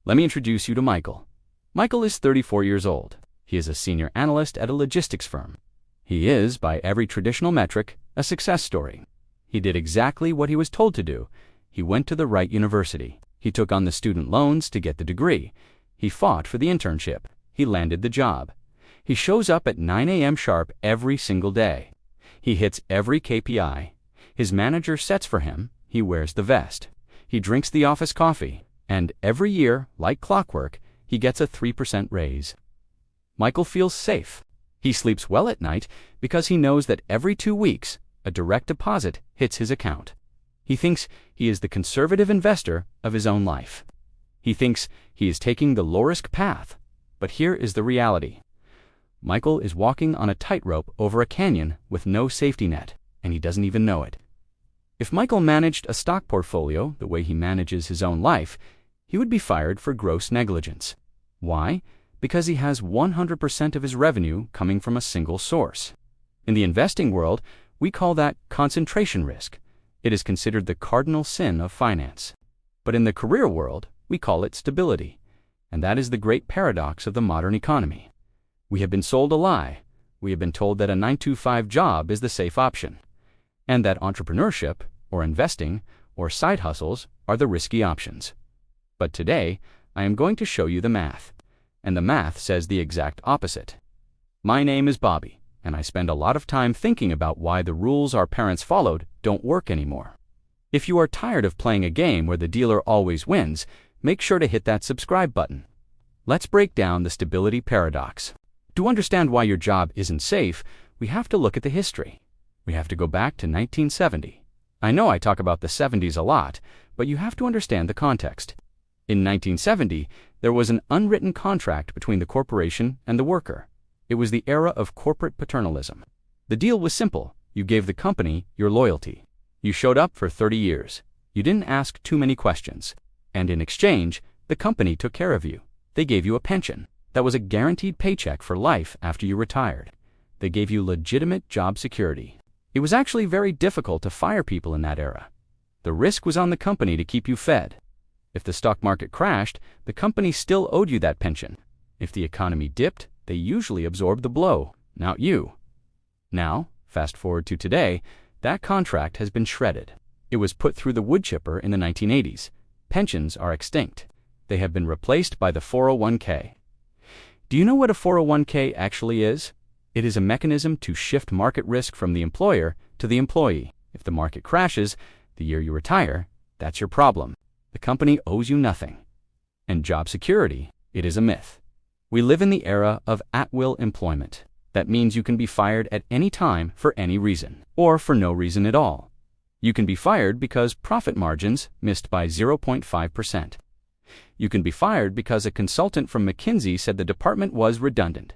Let me introduce you to Michael. Michael is 34 years old. He is a senior analyst at a logistics firm. He is, by every traditional metric, a success story. He did exactly what he was told to do. He went to the right university. He took on the student loans to get the degree. He fought for the internship. He landed the job. He shows up at 9 a.m. sharp every single day. He hits every KPI. His manager sets for him. He wears the vest. He drinks the office coffee. And every year, like clockwork, he gets a 3% raise. Michael feels safe. He sleeps well at night because he knows that every 2 weeks, a direct deposit hits his account. He thinks he is the conservative investor of his own life. He thinks he is taking the low-risk path. But here is the reality. Michael is walking on a tightrope over a canyon with no safety net, and he doesn't even know it. If Michael managed a stock portfolio the way he manages his own life, he would be fired for gross negligence. Why? Because he has 100% of his revenue coming from a single source. In the investing world, we call that concentration risk. It is considered the cardinal sin of finance. But in the career world, we call it stability. And that is the great paradox of the modern economy. We have been sold a lie. We have been told that a 9-to-5 job is the safe option, and that entrepreneurship, or investing, or side hustles are the risky options. But today, I am going to show you the math. And the math says the exact opposite. My name is Bobby, and I spend a lot of time thinking about why the rules our parents followed don't work anymore. If you are tired of playing a game where the dealer always wins, make sure to hit that subscribe button. Let's break down the stability paradox. To understand why your job isn't safe, we have to look at the history. We have to go back to 1970. I know I talk about the 70s a lot, but you have to understand the context. In 1970, there was an unwritten contract between the corporation and the worker. It was the era of corporate paternalism. The deal was simple. You gave the company your loyalty. You showed up for 30 years. You didn't ask too many questions. And in exchange, the company took care of you. They gave you a pension. That was a guaranteed paycheck for life after you retired. They gave you legitimate job security. It was actually very difficult to fire people in that era. The risk was on the company to keep you fed. If the stock market crashed, the company still owed you that pension. If the economy dipped, they usually absorbed the blow, not you. Now, fast forward to today, that contract has been shredded. It was put through the wood chipper in the 1980s. Pensions are extinct. They have been replaced by the 401k. Do you know what a 401k actually is? It is a mechanism to shift market risk from the employer to the employee. If the market crashes, the year you retire, that's your problem. The company owes you nothing. And job security, it is a myth. We live in the era of at-will employment. That means you can be fired at any time for any reason, or for no reason at all. You can be fired because profit margins missed by 0.5%. You can be fired because a consultant from McKinsey said the department was redundant.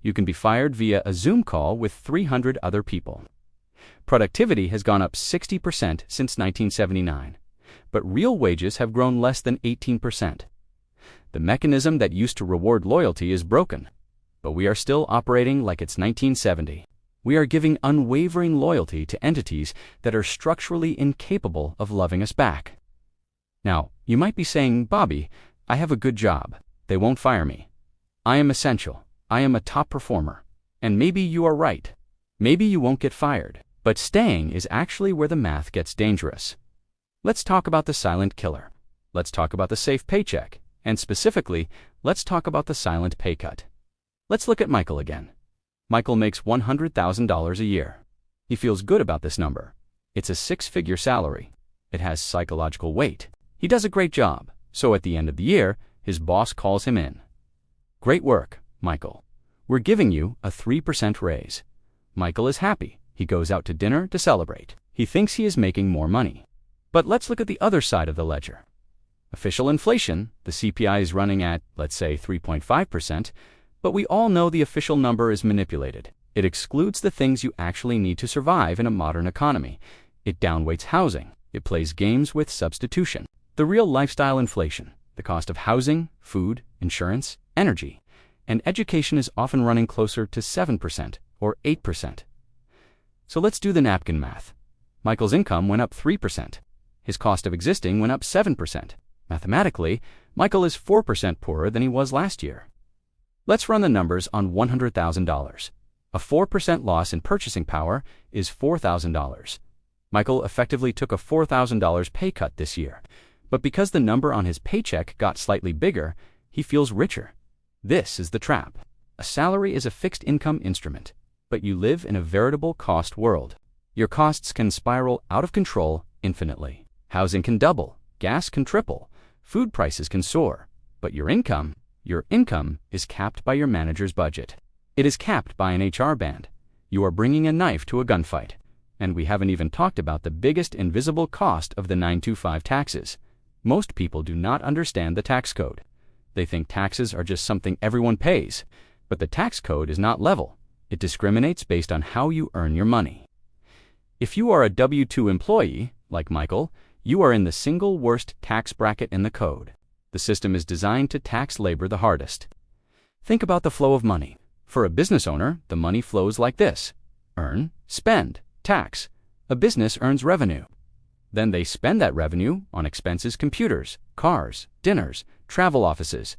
You can be fired via a Zoom call with 300 other people. Productivity has gone up 60% since 1979, but real wages have grown less than 18%. The mechanism that used to reward loyalty is broken, but we are still operating like it's 1970. We are giving unwavering loyalty to entities that are structurally incapable of loving us back. Now, you might be saying, Bobby, I have a good job. They won't fire me. I am essential. I am a top performer. And maybe you are right. Maybe you won't get fired. But staying is actually where the math gets dangerous. Let's talk about the silent killer. Let's talk about the safe paycheck. And specifically, let's talk about the silent pay cut. Let's look at Michael again. Michael makes $100,000 a year. He feels good about this number. It's a 6-figure salary. It has psychological weight. He does a great job, so at the end of the year, his boss calls him in. Great work, Michael. We're giving you a 3% raise. Michael is happy. He goes out to dinner to celebrate. He thinks he is making more money. But let's look at the other side of the ledger. Official inflation, the CPI is running at, let's say, 3.5%, but we all know the official number is manipulated. It excludes the things you actually need to survive in a modern economy. It downweights housing. It plays games with substitution. The real lifestyle inflation, the cost of housing, food, insurance, energy, and education is often running closer to 7% or 8%. So let's do the napkin math. Michael's income went up 3%. His cost of existing went up 7%. Mathematically, Michael is 4% poorer than he was last year. Let's run the numbers on $100,000. A 4% loss in purchasing power is $4,000. Michael effectively took a $4,000 pay cut this year, but because the number on his paycheck got slightly bigger, he feels richer. This is the trap. A salary is a fixed income instrument, but you live in a veritable cost world. Your costs can spiral out of control infinitely. Housing can double, gas can triple, food prices can soar, but your income is capped by your manager's budget. It is capped by an HR band. You are bringing a knife to a gunfight. And we haven't even talked about the biggest invisible cost of the 925 taxes. Most people do not understand the tax code. They think taxes are just something everyone pays, but the tax code is not level. It discriminates based on how you earn your money. If you are a W-2 employee, like Michael, you are in the single worst tax bracket in the code. The system is designed to tax labor the hardest. Think about the flow of money. For a business owner, the money flows like this: earn, spend, tax. A business earns revenue. Then they spend that revenue on expenses: computers, cars, dinners, travel offices.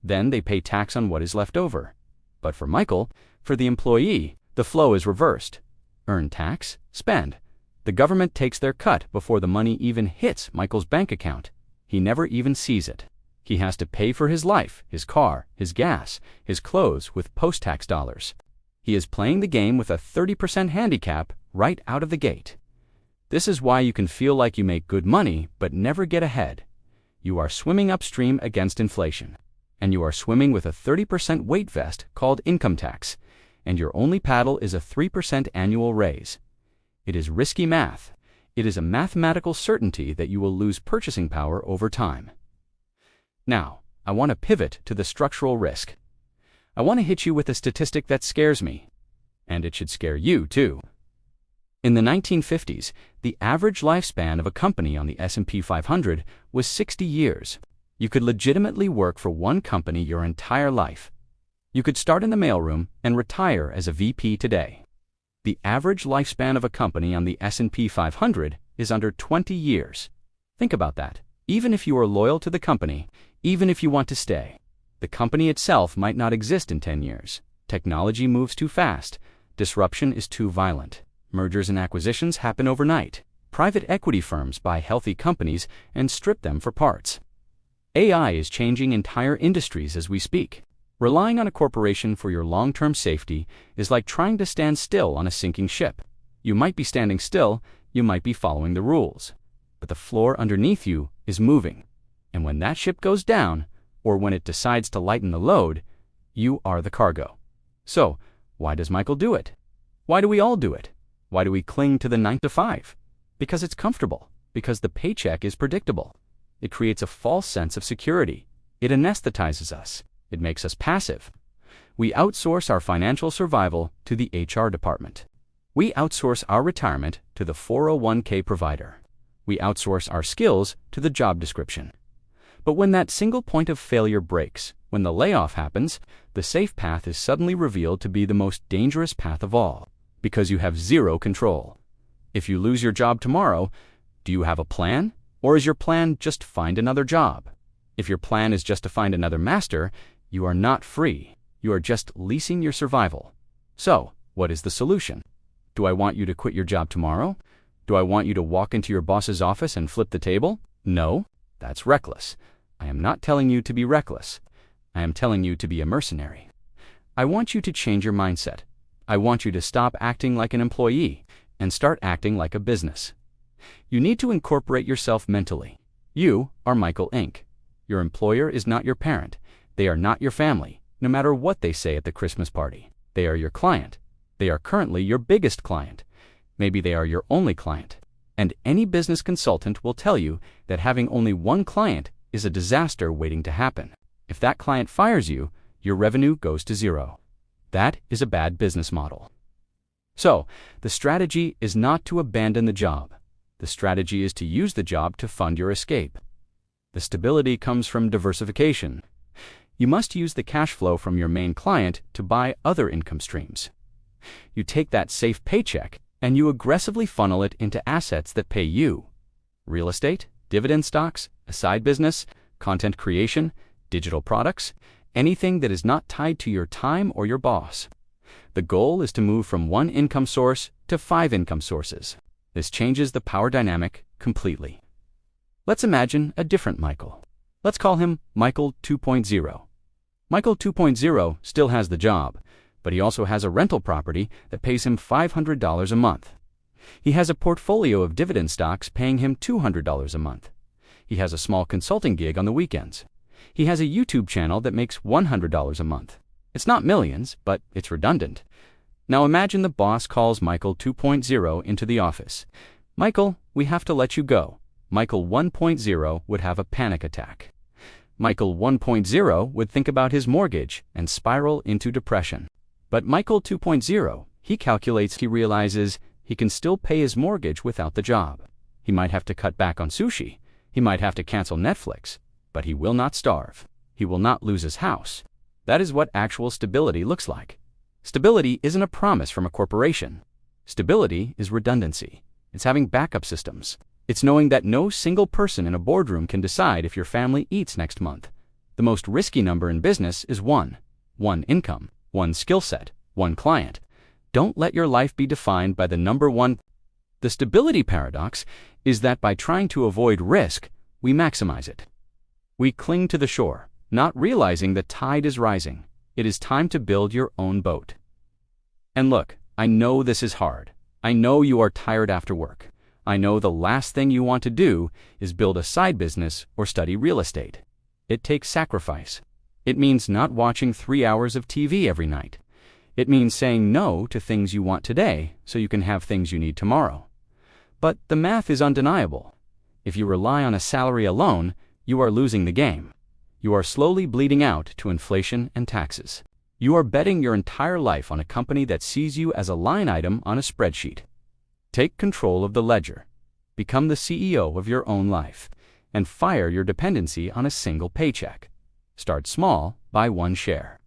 Then they pay tax on what is left over. But for Michael, for the employee, the flow is reversed. Earn tax, spend. The government takes their cut before the money even hits Michael's bank account. He never even sees it. He has to pay for his life, his car, his gas, his clothes with post-tax dollars. He is playing the game with a 30% handicap right out of the gate. This is why you can feel like you make good money but never get ahead. You are swimming upstream against inflation, and you are swimming with a 30% weight vest called income tax, and your only paddle is a 3% annual raise. It is risky math. It is a mathematical certainty that you will lose purchasing power over time. Now, I want to pivot to the structural risk. I want to hit you with a statistic that scares me, and it should scare you too. In the 1950s, the average lifespan of a company on the S&P 500 was 60 years. You could legitimately work for one company your entire life. You could start in the mailroom and retire as a VP today. The average lifespan of a company on the S&P 500 is under 20 years. Think about that. Even if you are loyal to the company, even if you want to stay, the company itself might not exist in 10 years. Technology moves too fast. Disruption is too violent. Mergers and acquisitions happen overnight. Private equity firms buy healthy companies and strip them for parts. AI is changing entire industries as we speak. Relying on a corporation for your long-term safety is like trying to stand still on a sinking ship. You might be standing still, you might be following the rules, but the floor underneath you is moving. And when that ship goes down, or when it decides to lighten the load, you are the cargo. So, why does Michael do it? Why do we all do it? Why do we cling to the 9 to 5? Because it's comfortable. Because the paycheck is predictable. It creates a false sense of security. It anesthetizes us. It makes us passive. We outsource our financial survival to the HR department. We outsource our retirement to the 401k provider. We outsource our skills to the job description. But when that single point of failure breaks, when the layoff happens, the safe path is suddenly revealed to be the most dangerous path of all, because you have zero control. If you lose your job tomorrow, do you have a plan? Or is your plan just find another job? If your plan is just to find another master, you are not free. You are just leasing your survival. So, what is the solution? Do I want you to quit your job tomorrow? Do I want you to walk into your boss's office and flip the table? No, that's reckless. I am not telling you to be reckless. I am telling you to be a mercenary. I want you to change your mindset. I want you to stop acting like an employee and start acting like a business. You need to incorporate yourself mentally. You are Michael Inc. Your employer is not your parent. They are not your family, no matter what they say at the Christmas party. They are your client. They are currently your biggest client. Maybe they are your only client. And any business consultant will tell you that having only one client is a disaster waiting to happen. If that client fires you, your revenue goes to zero. That is a bad business model. So, the strategy is not to abandon the job. The strategy is to use the job to fund your escape. The stability comes from diversification. You must use the cash flow from your main client to buy other income streams. You take that safe paycheck and you aggressively funnel it into assets that pay you. Real estate, dividend stocks, a side business, content creation, digital products, anything that is not tied to your time or your boss. The goal is to move from one income source to 5 income sources. This changes the power dynamic completely. Let's imagine a different Michael. Let's call him Michael 2.0. Michael 2.0 still has the job, but he also has a rental property that pays him $500 a month. He has a portfolio of dividend stocks paying him $200 a month. He has a small consulting gig on the weekends. He has a YouTube channel that makes $100 a month. It's not millions, but it's redundant. Now imagine the boss calls Michael 2.0 into the office. Michael, we have to let you go. Michael 1.0 would have a panic attack. Michael 1.0 would think about his mortgage and spiral into depression. But Michael 2.0, he realizes he can still pay his mortgage without the job. He might have to cut back on sushi. He might have to cancel Netflix, but he will not starve. He will not lose his house. That is what actual stability looks like. Stability isn't a promise from a corporation. Stability is redundancy. It's having backup systems. It's knowing that no single person in a boardroom can decide if your family eats next month. The most risky number in business is one. One income, one skill set, one client. Don't let your life be defined by the number one. The stability paradox is that by trying to avoid risk, we maximize it. We cling to the shore, not realizing the tide is rising. It is time to build your own boat. And look, I know this is hard. I know you are tired after work. I know the last thing you want to do is build a side business or study real estate. It takes sacrifice. It means not watching 3 hours of TV every night. It means saying no to things you want today so you can have things you need tomorrow. But the math is undeniable. If you rely on a salary alone, you are losing the game. You are slowly bleeding out to inflation and taxes. You are betting your entire life on a company that sees you as a line item on a spreadsheet. Take control of the ledger. Become the CEO of your own life, and fire your dependency on a single paycheck. Start small, buy 1 share.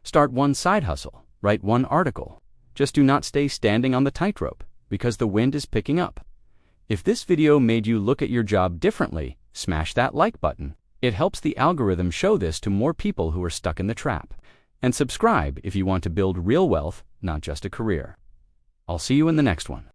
Start 1 side hustle, write 1 article. Just do not stay standing on the tightrope, because the wind is picking up. If this video made you look at your job differently, smash that like button. It helps the algorithm show this to more people who are stuck in the trap. And subscribe if you want to build real wealth, not just a career. I'll see you in the next one.